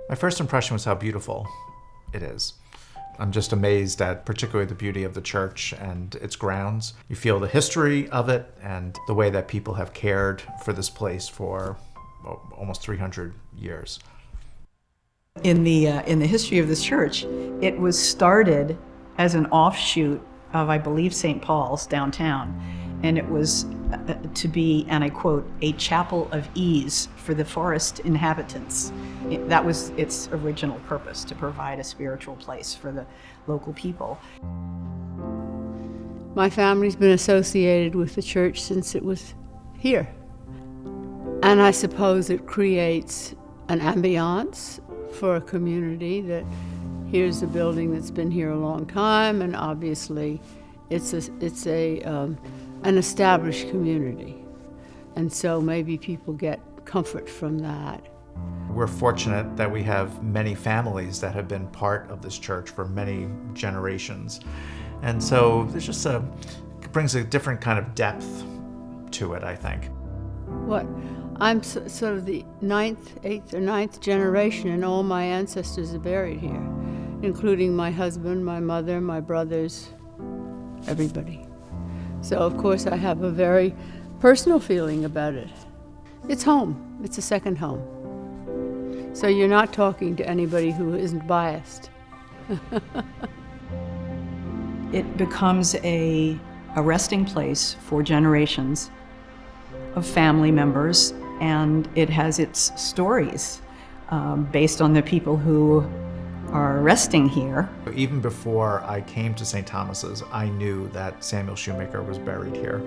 My first impression was how beautiful it is. I'm just amazed at particularly the beauty of the church and its grounds. You feel the history of it and the way that people have cared for this place for almost 300 years. In the history of this church, it was started as an offshoot of, I believe, St. Paul's downtown. And it was to be, and I quote, a chapel of ease for the forest inhabitants. That was its original purpose, to provide a spiritual place for the local people. My family's been associated with the church since it was here. And I suppose it creates an ambiance for a community that here's a building that's been here a long time, and obviously it's an established community. And so maybe people get comfort from that. We're fortunate that we have many families that have been part of this church for many generations. And so there's just it brings a different kind of depth to it, I think. I'm sort of the eighth or ninth generation, and all my ancestors are buried here, including my husband, my mother, my brothers, everybody. So of course I have a very personal feeling about it. It's home. It's a second home. So you're not talking to anybody who isn't biased. It becomes a resting place for generations of family members, and it has its stories based on the people who are resting here. Even before I came to St. Thomas's, I knew that Samuel Shoemaker was buried here.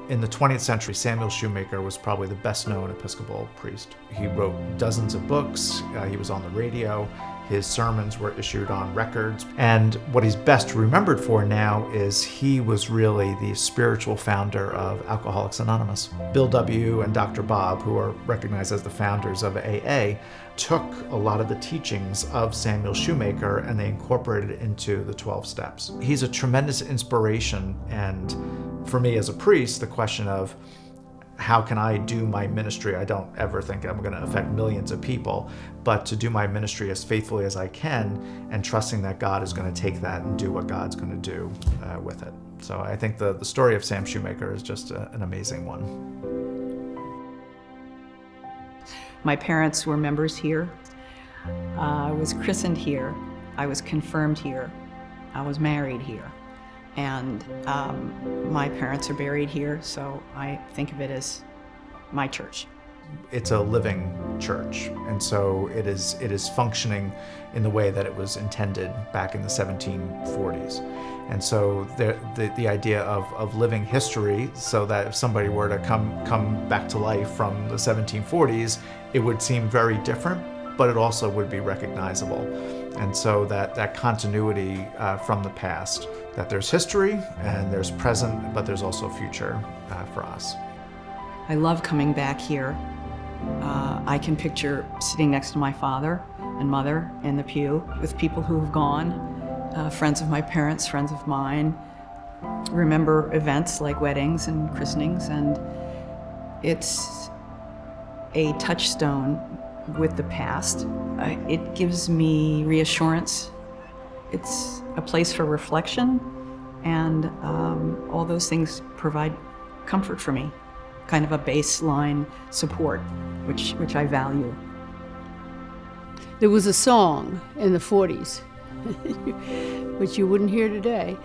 In the 20th century, Samuel Shoemaker was probably the best known Episcopal priest. He wrote dozens of books, he was on the radio, his sermons were issued on records, and what he's best remembered for now is he was really the spiritual founder of Alcoholics Anonymous. Bill W. and Dr. Bob, who are recognized as the founders of AA, took a lot of the teachings of Samuel Shoemaker and they incorporated it into the 12 steps. He's a tremendous inspiration, and for me as a priest, the question of how can I do my ministry? I don't ever think I'm going to affect millions of people, but to do my ministry as faithfully as I can and trusting that God is going to take that and do what God's going to do with it. So I think the story of Sam Shoemaker is just an amazing one. My parents were members here. I was christened here. I was confirmed here. I was married here. And my parents are buried here, so I think of it as my church. It's a living church, and so it is functioning in the way that it was intended back in the 1740s. And so the idea of living history, so that if somebody were to come back to life from the 1740s, it would seem very different, but it also would be recognizable. And so that continuity from the past, that there's history and there's present, but there's also future for us. I love coming back here. I can picture sitting next to my father and mother in the pew with people who have gone, friends of my parents, friends of mine. Remember events like weddings and christenings, and it's a touchstone with the past. It gives me reassurance. It's a place for reflection, and all those things provide comfort for me, kind of a baseline support, which I value. There was a song in the 40s, which you wouldn't hear today,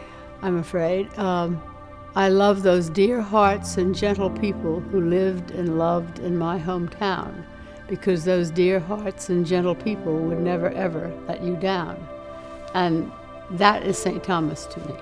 I'm afraid. I love those dear hearts and gentle people who lived and loved in my hometown, because those dear hearts and gentle people would never, ever let you down. And that is St. Thomas to me.